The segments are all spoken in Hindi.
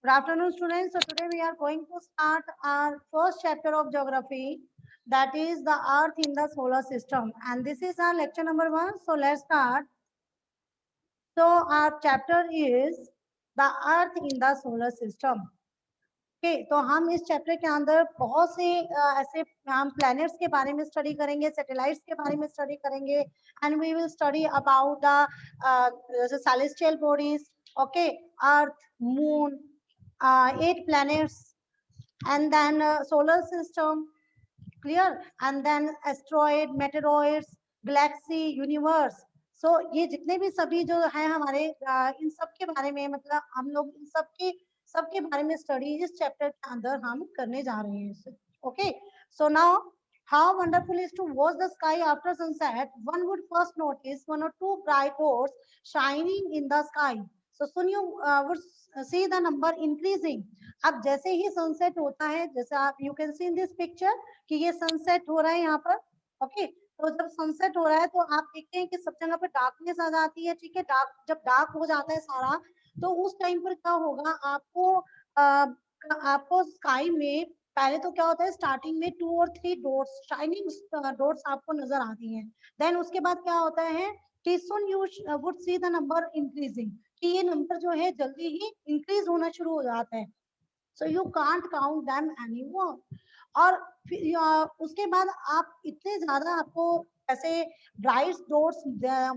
Good afternoon, students. So today we are going to start our first chapter of geography, that is the Earth in the solar system, and this is our lecture number 1. So let's start. So our chapter is the Earth in the solar system. Okay, तो हम इस चैप्टर के अंदर बहुत से ऐसे हम प्लैनेट्स के बारे में स्टडी करेंगे, सैटेलाइट्स के बारे में स्टडी करेंगे, and we will study about the celestial bodies, okay, earth, moon, 8 planets, and then solar system, clear, and then asteroid, meteoroids, galaxy, universe. So ये जितने भी सभी जो है हमारे इन सब के बारे में, मतलब हम लोग इन सबके बारे में स्टडी इस चैप्टर के अंदर हम करने जा रहे हैं. Okay, so now how wonderful is to watch the sky after sunset. One would first notice one or two bright holes shining in the sky. So soon you would see the number increasing. अब जैसे ही सनसेट होता है, जैसे आप you can see in this picture कि ये सनसेट हो रहा है यहाँ पर. ओके, तो जब सनसेट हो रहा है तो आप देखते हैं कि सब जगह पे डार्कनेस आ जाती है. ठीक है, डार्क जब डार्क हो जाता है सारा, तो उस टाइम पर क्या होगा, आपको स्काई में पहले तो क्या होता है, स्टार्टिंग में 2 और 3 डॉट्स, शाइनिंग डॉट्स आपको नजर आती हैं. देन उसके बाद क्या होता है कि सुन you would see the number increasing, कि ये नंबर जो है जल्दी ही इंक्रीज होना शुरू हो जाता है. So you can't count them anymore. और उसके बाद आप इतने ज्यादा आपको ऐसे ब्राइट डॉट्स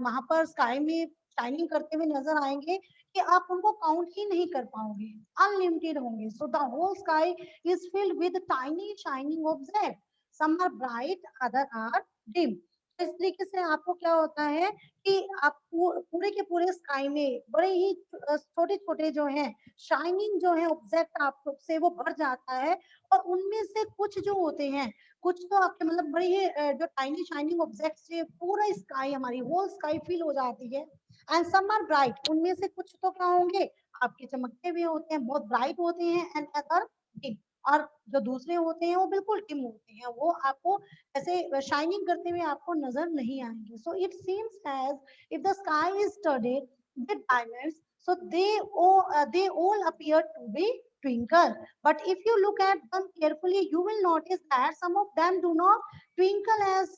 वहां पर स्काई में शाइनिंग करते हुए नजर आएंगे कि आप उनको काउंट ही नहीं कर पाओगे, अनलिमिटेड होंगे. So the whole sky is filled with tiny shining object, some are bright, other are dim. इस तरीके से आपको क्या होता है कि आप पूरे के पूरे स्काई में बड़े ही छोटे छोटे जो हैं शाइनिंग जो है ऑब्जेक्ट आप से वो भर जाता है. और उनमें से कुछ जो होते हैं, कुछ तो आपके मतलब बड़ी ही जो टाइनी शाइनिंग ऑब्जेक्ट से पूरा स्काई, हमारी होल स्काई फिल हो जाती है. एंड सम आर ब्राइट, उनमें से कुछ तो क्या होंगे, आपके चमकते हुए होते हैं, बहुत ब्राइट होते हैं. एंड अदर डिम, और जो दूसरे होते हैं वो बिल्कुल डिम होते हैं, वो आपको ऐसे शाइनिंग करते हुए आपको नजर नहीं आएंगे. So it seems as if the sky is studded with diamonds, so they all appear to be twinkle. But if you look at them carefully, you will notice that some of them do not twinkle as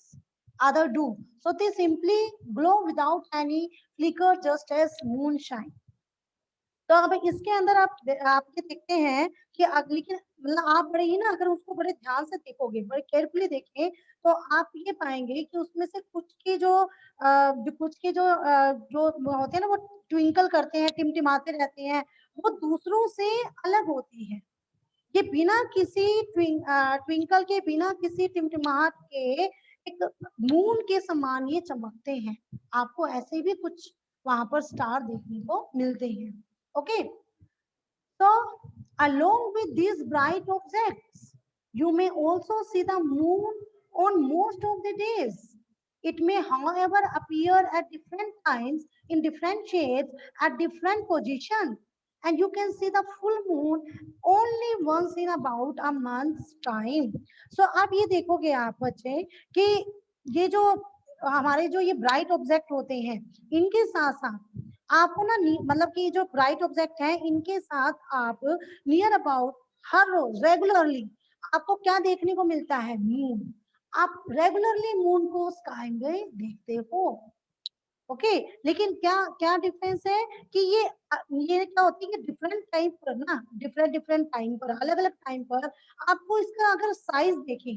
other do. So they simply glow without any flicker, just as moonshine. तो अब इसके अंदर आप ये देखते हैं कि लेकिन मतलब आप बड़े ही ना, अगर उसको बड़े ध्यान से देखोगे, बड़े केयरफुली देखें, तो आप ये पाएंगे कि उसमें से कुछ की जो होते हैं ना, वो ट्विंकल करते हैं, टिमटिमाते रहते हैं, वो दूसरों से अलग होती है. ये बिना किसी ट्विंकल के, बिना किसी टिमटिमाहट के एक मून के समान ये चमकते हैं. आपको ऐसे भी कुछ वहां पर स्टार देखने को मिलते हैं. Okay, so along with these bright objects, you may also see the moon on most of the days. It may, however, appear at different times in different shades at different positions, and you can see the full moon only once in about a month's time. So आप ये देखोगे आप बच्चे कि ये जो हमारे जो ये ब्राइट ऑब्जेक्ट होते हैं, इनके साथ साथ आपको ना मतलब कि जो ब्राइट ऑब्जेक्ट है इनके साथ आप नियर अबाउट हर रोज रेगुलरली आपको क्या देखने को मिलता है, मून. आप रेगुलरली मून को स्काई में देखते हो. ओके, लेकिन क्या क्या डिफरेंस है कि ये क्या होती है कि डिफरेंट टाइम पर ना, डिफरेंट टाइम पर, अलग अलग टाइम पर आपको इसका अगर साइज देखें,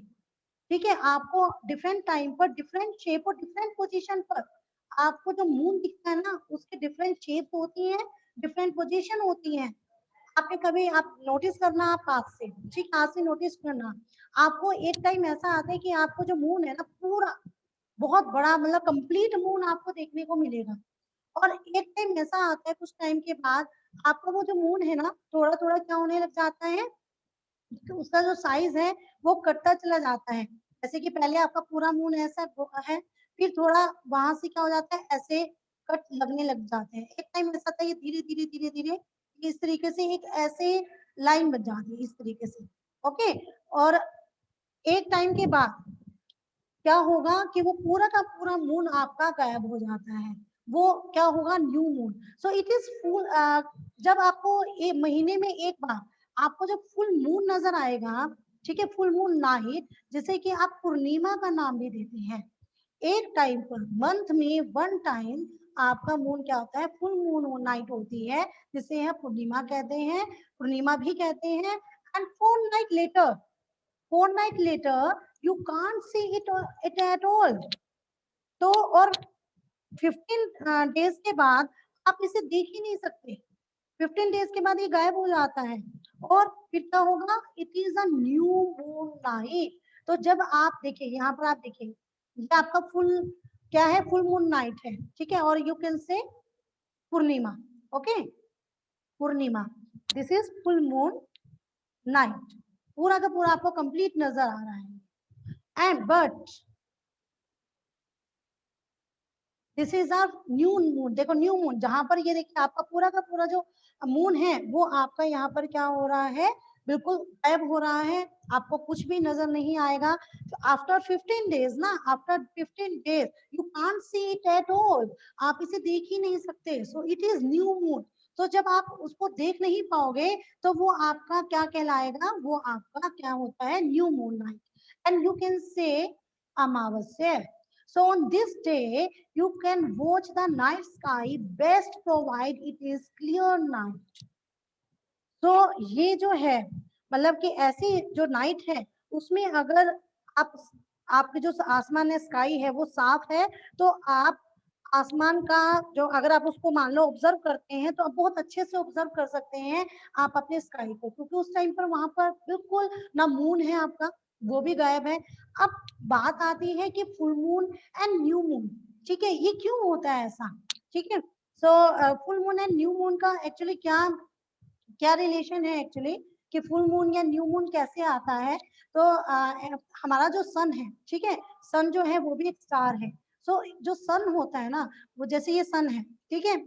ठीक है, आपको डिफरेंट टाइम पर डिफरेंट शेप और डिफरेंट पोजीशन पर आपको जो मून दिखता है ना, उसके डिफरेंट शेप होती है, डिफरेंट पोजीशन होती है. आपने कभी आप नोटिस करना, आप हाथ से, ठीक, हाथ से नोटिस करना, आपको एक टाइम ऐसा आता है कि आपको जो मून है ना पूरा बहुत बड़ा, मतलब कंप्लीट मून आपको देखने को मिलेगा. और एक टाइम ऐसा आता है कुछ टाइम के बाद आपका वो जो मून है ना थोड़ा थोड़ा क्या होने लग जाता है, तो उसका जो साइज है वो कटता चला जाता है. जैसे कि पहले आपका पूरा मून ऐसा है, फिर थोड़ा वहां से क्या हो जाता है, ऐसे कट लगने लग जाते हैं. एक टाइम ऐसा था, ये धीरे धीरे धीरे धीरे इस तरीके से एक ऐसे लाइन बन जाती है इस तरीके से. ओके, और एक टाइम के बाद क्या होगा कि वो पूरा का पूरा मून आपका गायब हो जाता है. वो क्या होगा, new moon. So it is full, जब आपको एक महीने में एक बार आपको जब फुल मून नजर आएगा, ठीक है, फुल मून नाइट, जिसे कि आप पूर्णिमा का नाम भी देते हैं, एक टाइम पर मंथ में वन टाइम आपका मून क्या होता है, फुल मून नाइट होती है, जिसे हम पूर्णिमा कहते हैं, पूर्णिमा भी कहते हैं। And fortnight later you can't see it at all. तो और 15 डेज के बाद आप इसे देख ही नहीं सकते, 15 डेज के बाद ये गायब हो जाता है। और फिर क्या होगा, it is a new moon night. तो जब आप देखिए यहाँ पर, आप देखिए ये आपका फुल क्या है, फुल मून नाइट है, ठीक है, और you can say Purnima, okay, Purnima, this is full moon night, पूरा का पूरा आपको कंप्लीट नजर आ रहा है। And but this is our new moon, देखो न्यू मून, जहां पर ये देखिए आपका पूरा का पूरा जो मून है वो आपका यहाँ पर क्या हो रहा है, बिल्कुल गायब हो रहा है, आपको कुछ भी नजर नहीं आएगा। आफ्टर 15 डेज ना, after 15 days you can't see it at all, आप इसे देख ही नहीं सकते। So it is new moon. तो जब आप उसको देख नहीं पाओगे तो वो आपका क्या कहलाएगा, वो आपका क्या होता है, new moon night. And you can say Amavasya. So on this day, you can watch the night sky best provide it is clear night. तो ये जो है, मतलब कि ऐसी जो नाइट है उसमें अगर आप, आपके जो आसमान है, स्काई है, वो साफ है, तो आप आसमान का जो, अगर आप उसको मान लो ऑब्जर्व करते हैं, तो आप बहुत अच्छे से ऑब्जर्व कर सकते हैं आप अपने स्काई को, क्योंकि उस टाइम पर वहां पर बिल्कुल ना मून है आपका, वो भी गायब है। अब बात आती है कि full moon and new moon, ठीक है, ये क्यों होता है ऐसा, ठीक है। So full moon and new moon का एक्चुअली क्या क्या रिलेशन है एक्चुअली, कि फुल मून या न्यू मून कैसे आता है। तो हमारा जो सन है, ठीक है, सन जो है वो भी एक स्टार है। सो जो सन होता है ना, वो जैसे ये सन है, ठीक है,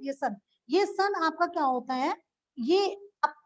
ये सन आपका क्या होता है, ये अप-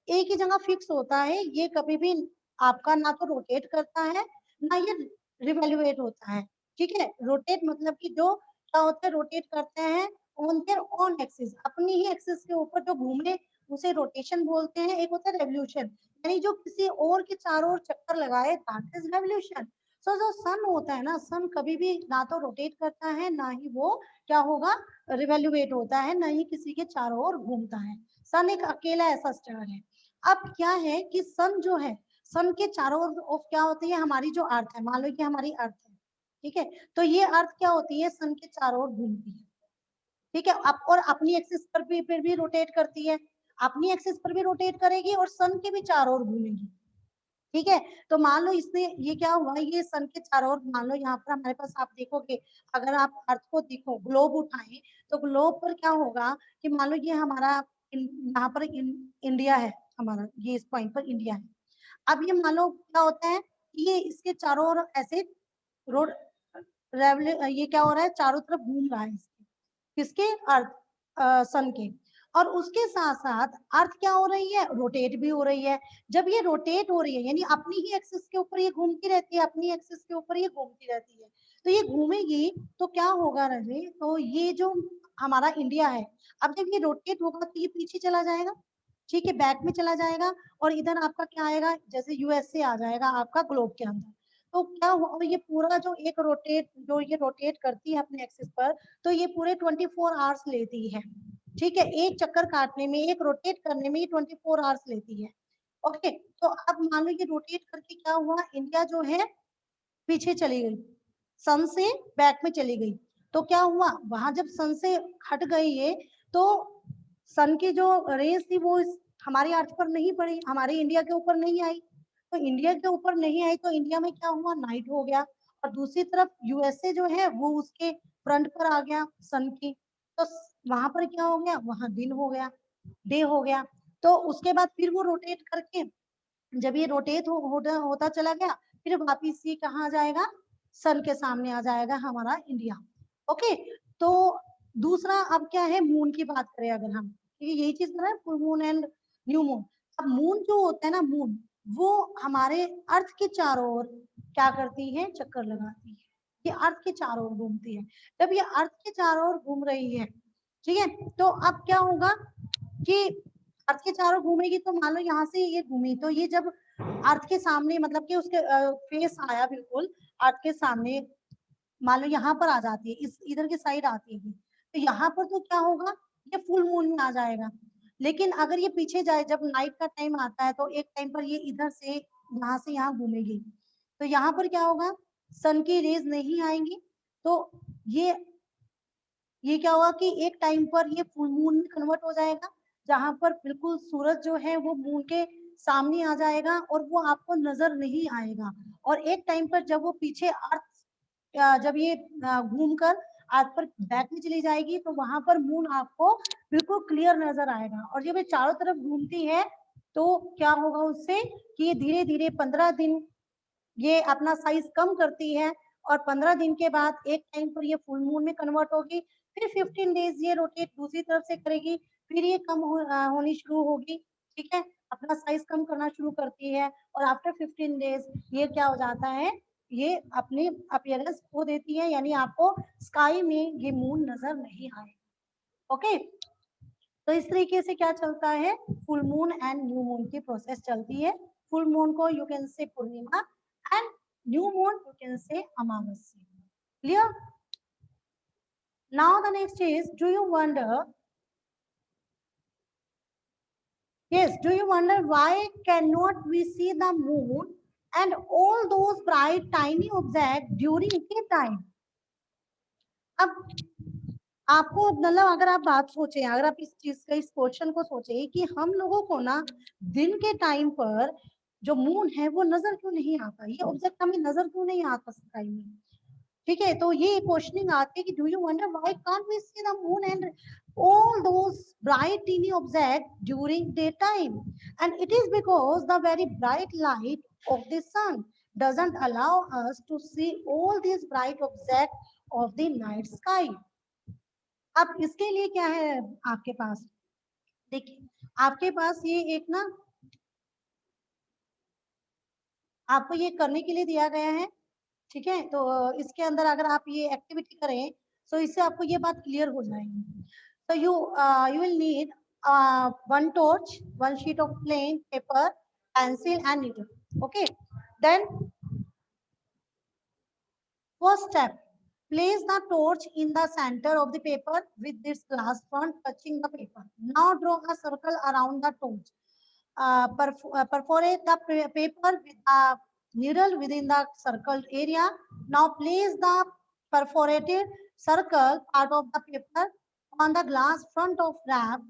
एक ही जगह फिक्स होता है, ये कभी भी आपका ना तो रोटेट करता है, ना ये रिवेल्युएट होता है, ठीक है। रोटेट मतलब कि जो क्या होता है, रोटेट करते हैं ऑन देयर ओन एक्सिस, अपनी ही एक्सिस के ऊपर जो घूमे उसे रोटेशन बोलते हैं। एक होता है रेवोल्यूशन, यानी जो किसी और के चारों ओर चक्कर लगाए, दैट इज रेवोल्यूशन। सो जो सन होता है ना, सन कभी भी ना तो रोटेट करता है, ना ही वो क्या होगा, रिवेल्युएट होता है, ना ही किसी के चारों ओर घूमता है। सन एक अकेला ऐसा स्टार है। अब क्या है कि सन जो है, सन के चारों ओर क्या होती है, हमारी जो अर्थ है, मान लो कि हमारी अर्थ है, ठीक है, तो ये अर्थ क्या होती है, सन के चारों ओर घूमती है, ठीक है। अब और अपनी एक्सिस पर भी फिर भी रोटेट करती है, अपनी एक्सिस पर भी रोटेट करेगी और सन के भी चारों ओर घूमेगी, ठीक है। तो मान लो इसने ये क्या हुआ, ये सन के चारों ओर, मान लो यहाँ पर हमारे पास आप देखोगे, अगर आप अर्थ को देखो, ग्लोब उठाएं, तो ग्लोब पर क्या होगा कि मान लो ये हमारा यहाँ पर इंडिया है, हमारा ये इस पॉइंट पर इंडिया है। अब ये मान लो क्या होता है, ये इसके चारों ओर ऐसे रोड ये क्या हो रहा है, चारों तरफ घूम रहा है इसके, किसके, अर्थ, सन के। और उसके साथ साथ अर्थ क्या हो रही है, रोटेट भी हो रही है। जब ये रोटेट हो रही है, यानी अपनी ही एक्सिस के ऊपर ये घूमती रहती है, अपनी एक्सिस के ऊपर ये घूमती रहती है, तो ये घूमेगी तो क्या होगा रहे, तो ये जो हमारा इंडिया है, अब जब ये रोटेट होगा तो ये पीछे चला जाएगा, ठीक है, बैक में चला जाएगा, और इधर आपका क्या आएगा, जैसे यूएसए आ जाएगा आपका ग्लोब के अंदर। तो क्या हुआ, और ये पूरा जो एक रोटेट, जो ये रोटेट करती है अपने एक्सिस पर, तो ये पूरे 24 आवर्स लेती है, ठीक है, एक चक्कर काटने में, एक रोटेट करने में ये 24 आवर्स लेती है, ओके। तो अब मान लो ये रोटेट करके क्या हुआ, इंडिया जो है पीछे चली गई, सन से बैक में चली गई। तो क्या हुआ, वहां जब सन से हट गई ये, तो सन की जो रेस थी वो हमारी अर्थ पर नहीं पड़ी, हमारे इंडिया के ऊपर नहीं आई। तो इंडिया के ऊपर नहीं आई तो इंडिया में क्या हुआ, नाइट हो गया। और दूसरी तरफ यूएसए जो है वो उसके फ्रंट पर आ गया सन की, तो वहां पर क्या हो गया, वहां दिन हो गया, डे हो गया। तो उसके बाद फिर वो रोटेट करके, जब ये रोटेट होता चला गया, फिर वापिस ये कहाँ जाएगा, सन के सामने आ जाएगा हमारा इंडिया, ओके। तो दूसरा अब क्या है, मून की बात करें अगर हम, क्योंकि यही चीज है full moon and new moon. अब मून जो होता है ना, मून वो हमारे अर्थ के चारों ओर क्या करती है, चक्कर लगाती है, ये अर्थ के चारों ओर घूमती है। जब ये अर्थ के चारों ओर घूम रही है, ठीक है, तो अब क्या होगा कि अर्थ के चारों घूमेगी, तो मान लो यहाँ से ये घूमी, तो ये जब अर्थ के सामने, मतलब कि उसके फेस आया बिल्कुल अर्थ के सामने, मान लो यहाँ पर आ जाती है, इस इधर की साइड आती है, तो यहाँ पर तो क्या होगा, ये फुल मून में आ जाएगा। लेकिन अगर ये पीछे जाए, जब नाइट का टाइम आता है, तो एक टाइम पर ये इधर से यहाँ से यहाँ घूमेगी, तो यहाँ पर क्या होगा, सन की रेज नहीं आएंगी, तो ये क्या हुआ कि एक टाइम पर ये फुल मून में कन्वर्ट हो जाएगा, जहां पर बिल्कुल सूरज जो है वो मून के सामने आ जाएगा और वो आपको नजर नहीं आएगा। और एक टाइम पर जब वो पीछे अर्थ, जब ये घूमकर अर्थ पर बैक में चली जाएगी, तो वहां पर मून आपको बिल्कुल क्लियर नजर आएगा। और जब ये चारों तरफ घूमती है, तो क्या होगा उससे कि ये धीरे धीरे 15 दिन ये अपना साइज कम करती है, और 15 दिन के बाद एक टाइम पर ये फुल मून में कन्वर्ट होगी, फिर 15 डेज ये रोटेट दूसरी तरफ से करेगी, फिर ये होनी शुरू होगी, ठीक है, अपना साइज कम करना शुरू करती है, और आफ्टर 15 डेज ये क्या हो जाता है, ये अपनी अपीयरेंस खो देती है, यानी आपको स्काई में ये मून नजर नहीं आएगा। ओके, तो इस तरीके से क्या चलता है, full moon and new moon की प्रोसेस चलती है। फुल मून को you can say purnima and new moon you can say amavasya. Clear? Now the next is, do you wonder, yes, do you wonder why cannot we see the moon and all those bright tiny objects during daytime? अब आपको मतलब अगर आप बात सोचें, अगर आप इस चीज का, इस क्वेश्चन को सोचें कि हम लोगों को ना दिन के टाइम पर जो मून है वो नजर क्यों नहीं आता, ये ऑब्जेक्ट हमें नजर क्यों नहीं आता स्काई में, ठीक है, तो ये क्वेश्चनिंग आती है कि do you wonder why can't we see the moon and all those bright teeny objects during daytime, and it is because the very bright light of the sun doesn't allow us to see all these bright objects of the night sky. अब इसके लिए क्या है आपके पास, देखिए आपके पास ये एक ना, आपको ये करने के लिए दिया गया है, ठीक है, तो इसके अंदर अगर आप ये एक्टिविटी करें, तो इससे आपको ये बात क्लियर हो जाएगी। So you will need one torch, one sheet of plain paper, pencil and needle. Okay. Then first step, place the torch in the center of the paper with this glass front touching the paper. Now draw a circle around the torch. Perforate the paper with the needle within the circled area. Now place the perforated circle part of the paper on the glass front of wrap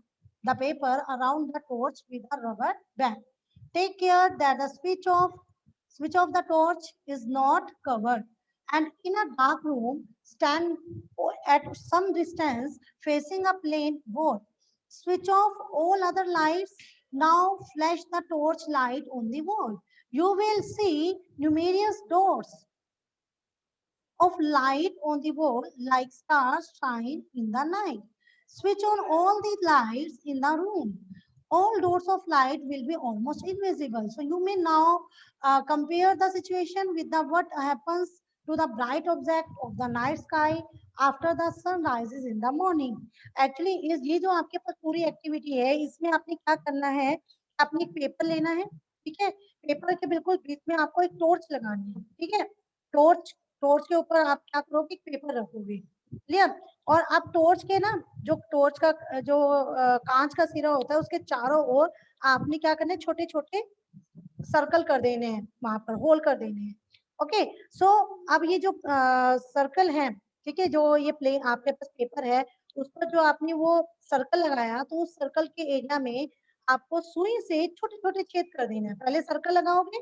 the paper around the torch with a rubber band. Take care that the switch of the torch is not covered, and in a dark room stand at some distance facing a plain board. Switch off all other lights. Now flash the torch light on the wall. You will see numerous dots of light on the wall like stars shine in the night. Switch on all the lights in the room. All dots of light will be almost invisible. So you may now compare the situation with the what happens to the bright object of the night sky after the sun rises in the morning. Actually इस ये जो आपके पास पूरी एक्टिविटी है, इसमें आपने क्या करना है, आपने एक पेपर लेना है, ठीक है, पेपर के बिल्कुल बीच में आपको एक टॉर्च लगानी है, ठीक है, टॉर्च, टॉर्च के ऊपर आप क्या करोगे, पेपर रखोगे, क्लियर, और आप टॉर्च के ना, जो टॉर्च का जो कांच का सिरा होता है, उसके चारों ओर आपने क्या करना है, छोटे छोटे सर्कल कर देने हैं, वहां पर होल कर देने हैं। ओके, सो अब ये जो सर्कल है, ठीक है, जो ये प्लेन आपके पास पेपर है, उस पर जो आपने वो सर्कल लगाया, तो उस सर्कल के एरिया में आपको सुई से छोटे छोटे छेद कर देना है। पहले सर्कल लगाओगे,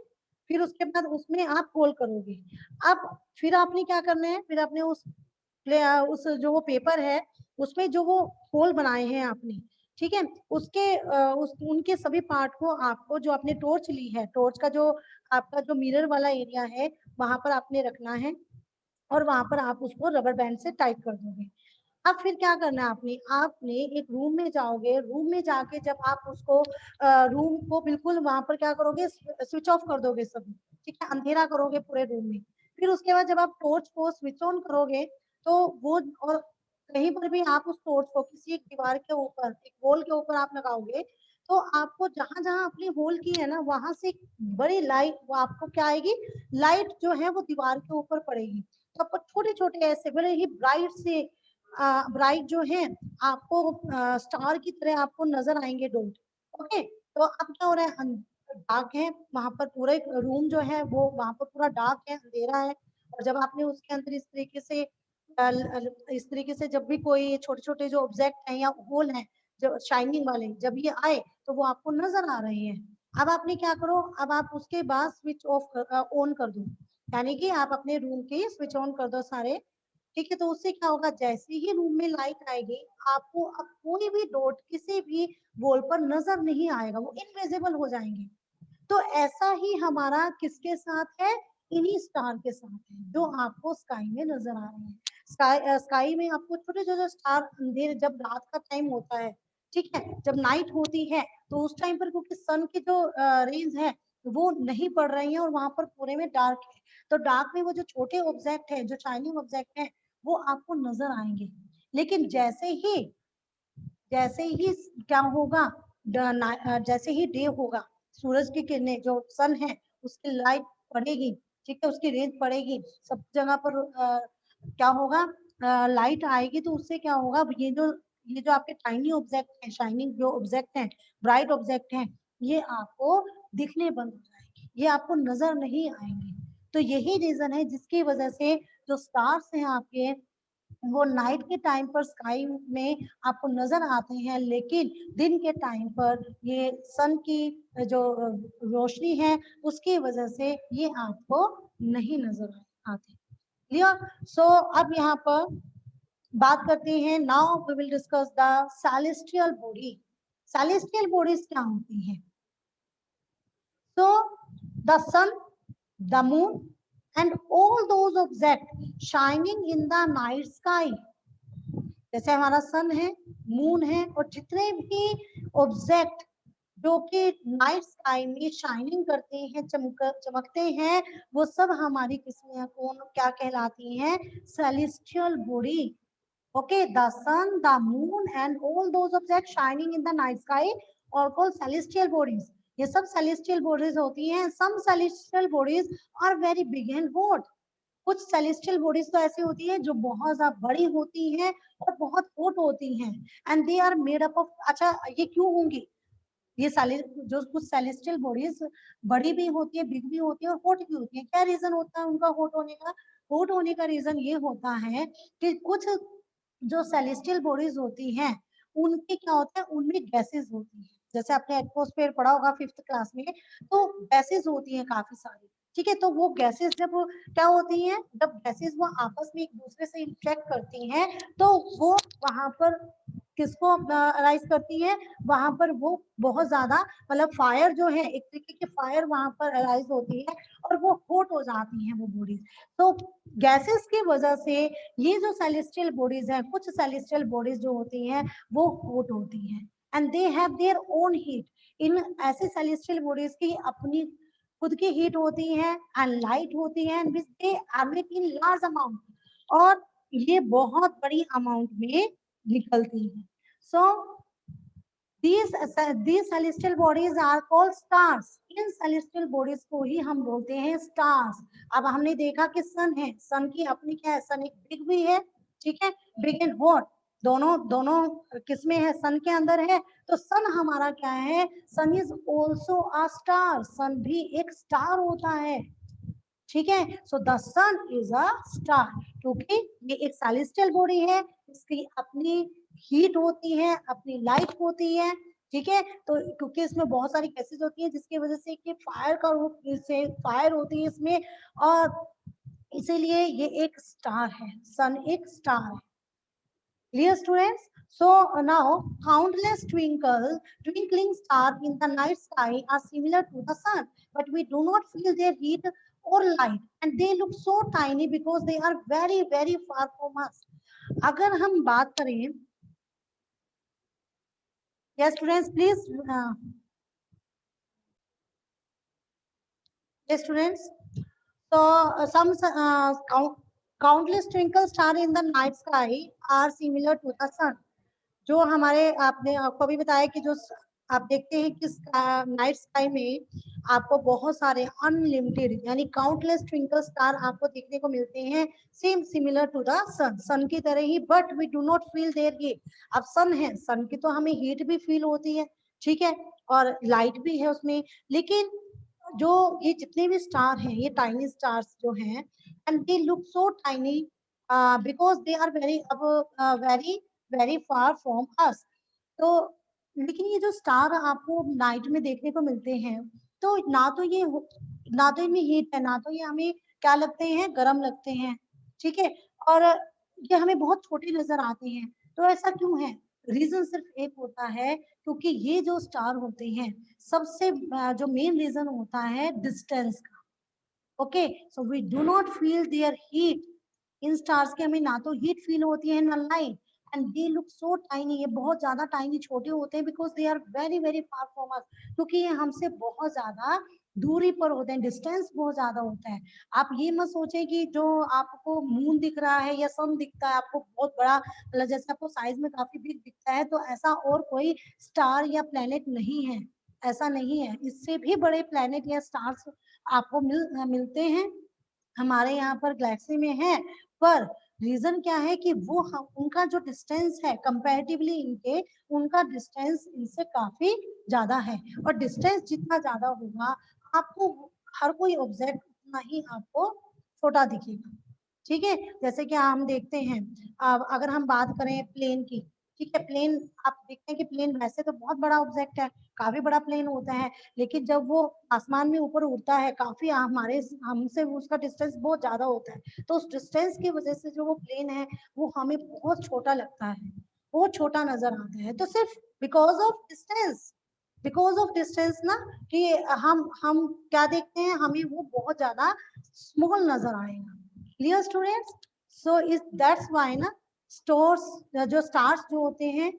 फिर उसके बाद उसमें आप होल करोगे। अब फिर आपने क्या करना है, फिर आपने उस जो वो पेपर है, उसमें जो वो होल बनाए हैं आपने, ठीक है, उसके उनके सभी पार्ट को आपको, जो आपने टॉर्च ली है, टॉर्च का जो आपका जो मिरर वाला एरिया है, वहां पर आपने रखना है, और वहां पर आप उसको रबर बैंड से टाइट कर दोगे। अब फिर क्या करना है, आपने आपने एक रूम में जाओगे, रूम में जाके जब आप उसको रूम को बिल्कुल वहां पर क्या करोगे, स्विच ऑफ कर दोगे सभी, ठीक है, अंधेरा करोगे पूरे रूम में। फिर उसके बाद जब आप टॉर्च को स्विच ऑन करोगे तो वो, और कहीं पर भी आप उस टॉर्च को किसी एक दीवार के ऊपर, एक वॉल के ऊपर आप लगाओगे, तो आपको जहां जहां अपनी होल की है ना, वहां से एक बड़ी लाइट, वो आपको क्या आएगी, लाइट जो है वो दीवार के ऊपर पड़ेगी। तो आपको छोटे छोटे ऐसे बड़े ही ब्राइट से ब्राइट जो है आपको स्टार की तरह आपको नजर आएंगे डॉट। ओके, तो अब क्या हो रहा है, डार्क है वहां पर, पूरा रूम जो है वो वहां पर पूरा डार्क है, अंधेरा है। और जब आपने उसके अंदर इस तरीके से जब भी कोई छोटे छोटे जो ऑब्जेक्ट हैं या होल हैं जो शाइनिंग वाले, जब ये आए तो वो आपको नजर आ रहे हैं। अब आपने क्या करो, अब आप उसके बाद स्विच ऑफ ऑन कर दो, यानी कि आप अपने रूम के स्विच ऑन कर दो सारे। ठीक है, तो उससे क्या होगा, जैसे ही रूम में लाइट आएगी आपको अब कोई भी डॉट किसी भी वॉल पर नजर नहीं आएगा, वो इनविजिबल हो जाएंगे। तो ऐसा ही हमारा किसके साथ है, इन्हीं स्टार के साथ है जो आपको स्काई में नजर आ रहे हैं। स्काई में आपको छोटे छोटे स्टार, अंधेरे जब रात का टाइम होता है, ठीक है, जब नाइट होती है तो उस टाइम पर क्योंकि सन की जो रेज है वो नहीं पड़ रही है और वहां पर पूरे में डार्क है, तो डार्क में वो जो छोटे ऑब्जेक्ट है, जो शाइनिंग ऑब्जेक्ट है, वो आपको नजर आएंगे। लेकिन जैसे ही क्या होगा, जैसे ही डे होगा, सूरज की किरणें जो सन है उसकी लाइट पड़ेगी, ठीक है, उसकी रेंज पड़ेगी सब जगह पर, क्या होगा, लाइट आएगी, तो उससे क्या होगा, ये जो आपके टाइनी ऑब्जेक्ट है, शाइनिंग जो ऑब्जेक्ट है, ब्राइट ऑब्जेक्ट है, ये आपको दिखने बंद हो जाएंगे, ये आपको नजर नहीं आएंगे। तो यही रीजन है जिसकी वजह से जो स्टार्स हैं आपके, वो नाइट के टाइम पर स्काई में आपको नजर आते हैं, लेकिन दिन के टाइम पर ये सन की जो रोशनी है उसकी वजह से ये आपको नहीं नजर आते। क्लियर? सो अब यहाँ पर बात करते हैं, now we will discuss the celestial body. Celestial bodies क्या होती हैं? So the sun, the moon and all those object shining in the night sky, जैसे हमारा सन है, मून है, और जितने भी ऑब्जेक्ट जो कि नाइट स्काई में शाइनिंग करते हैं, चमकते हैं, वो सब हमारी किस्में कौन क्या कहलाती हैं? Celestial body. Okay, the sun, the moon and all those object shining in the night sky are called celestial bodies. ये सब सेलेस्टियल बॉडीज होती हैं। Some celestial bodies are very big and hot. कुछ सेलेस्टियल बॉडीज तो ऐसी होती है जो बहुत ज्यादा बड़ी होती हैं और बहुत हॉट होती हैं, and they are made up of, अच्छा ये क्यों होंगी, ये जो कुछ सेलेस्टियल बॉडीज बड़ी भी होती है, बिग भी होती है और हॉट भी होती है, क्या रीजन होता है उनका हॉट होने का? हॉट होने का रीजन ये होता है कि कुछ जो सेलेस्टियल बॉडीज होती हैं उनके क्या होता है, उनमें गैसेस होती है, जैसे आपने एटमॉस्फेयर पढ़ा होगा 5th क्लास में, तो गैसेस होती हैं काफी सारी। ठीक है, तो वो गैसेस जब क्या होती हैं, जब गैसेस वो आपस में एक दूसरे से इंटरेक्ट करती हैं तो वो वहां पर किसको राइज करती है, वहां पर वो बहुत ज्यादा, मतलब फायर जो है, एक तरीके की फायर वहां पर राइज होती है और वो हॉट हो जाती है वो बॉडीज। तो गैसेस की वजह से ये जो सेलेस्टियल बॉडीज हैं, कुछ सेलेस्टियल बॉडीज जो होती हैं वो हॉट होती हैं, and they have their own heat. इन ऐसे सेलेस्टियल बॉडीज की अपनी खुद की हीट होती है एंड लाइट होती है, which they emit in large amount, और ये बहुत बड़ी अमाउंट में निकलती है। सो these celestial bodies are called stars. In celestial bodies को ही हम बोलते हैं stars. अब हमने देखा कि सन है, सन की अपनी क्या है, सन एक बिग भी है, ठीक है, बिग एंड हॉट, दोनों दोनों किसमें है, सन के अंदर है। तो सन हमारा क्या है, sun is also a star, sun भी एक स्टार होता है, ठीक है। So the sun is a star, क्योंकि ये एक सेलेस्टियल बॉडी है, इसकी अपनी हीट होती है, अपनी लाइट होती है, ठीक है। तो क्योंकि इसमें बहुत सारी गैसेस होती है जिसकी वजह से कि फायर का रूप से फायर होती है इसमें, और इसीलिए ये एक स्टार है, सन एक स्टार है। Clear students? So now countless twinkling stars in the night sky are similar to the sun, but we do not feel their heat or light, and they look so tiny because they are very very far from us. अगर हम बात करें, yes students please, yes students. some countless twinkle star in the night sky are similar to the sun. जो हमारे आपने आपको अभी बताया कि जो आप देखते हैं कि नाइट स्काई में आपको बहुत सारे अनलिमिटेड यानी काउंटलेस ट्विंकल स्टार आपको देखने को मिलते हैं, same similar to the sun, sun की तरह ही, but we do not feel their heat. अब सन है, सन की तो हमें हीट भी फील होती है, ठीक है, और लाइट भी है उसमें, लेकिन जो ये जितने भी स्टार हैं ये टाइनी स्टार्स जो हैं, and they look so tiny because they are very अब very very far from us. तो लेकिन ये जो स्टार आपको नाइट में देखने को मिलते हैं, तो ना तो इनमें हीट है, ना तो ये हमें क्या लगते हैं, गर्म लगते हैं, ठीक है, और ये हमें बहुत छोटे नजर आते हैं. तो ऐसा क्यों है? रीजन सिर्फ एक होता है, क्योंकि ये जो स्टार होते हैं, सबसे जो मेन रीजन होता है डिस्टेंस का. Okay, so we do not feel their heat. इन स्टार्स के हमें ना तो हीट फील होती है ना light, and they look so tiny, ये बहुत ज्यादा टाइनी छोटे होते हैं, because they are very very far from us, क्योंकि ये हमसे बहुत ज्यादा दूरी पर होते हैं, डिस्टेंस बहुत ज्यादा होता है. आप ये मत सोचें कि जो आपको मून दिख रहा है या सन दिखता है आपको बहुत बड़ा, मतलब जैसे आपको साइज में काफी बिग दिखता है, तो ऐसा और कोई स्टार या प्लेनेट नहीं है, ऐसा नहीं है. इससे भी बड़े प्लेनेट या स्टार्स आपको मिलते हैं, हमारे यहाँ पर गैलेक्सी में है. पर रीजन क्या है कि वो उनका जो डिस्टेंस है कंपैरेटिवली इनके, उनका डिस्टेंस इनसे काफी ज्यादा है, और डिस्टेंस जितना ज्यादा होगा आपको हर कोई ऑब्जेक्ट उतना ही आपको छोटा दिखेगा, ठीक है. जैसे कि हम देखते हैं, अगर हम बात करें प्लेन की, ठीक है, प्लेन आप देखते हैं कि प्लेन वैसे तो बहुत बड़ा ऑब्जेक्ट है, काफी बड़ा प्लेन होता है, लेकिन जब वो आसमान में ऊपर उड़ता है काफी हमारे हमसे उसका डिस्टेंस बहुत ज्यादा होता है, तो उस डिस्टेंस की वजह से जो वो प्लेन है वो हमें बहुत छोटा लगता है, बहुत छोटा नजर आता है. तो सिर्फ बिकॉज ऑफ डिस्टेंस ना, कि हम क्या देखते हैं, हमें वो बहुत ज्यादा स्मॉल नजर आएगा. Clear students? So is that's why ना स्टोर्स जो स्टार्स जो होते हैं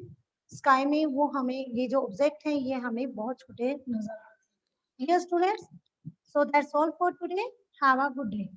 स्काई में, वो हमें ये जो ऑब्जेक्ट हैं ये हमें बहुत छोटे नजर आते हैं. Clear students? So that's all for today. Have a good day.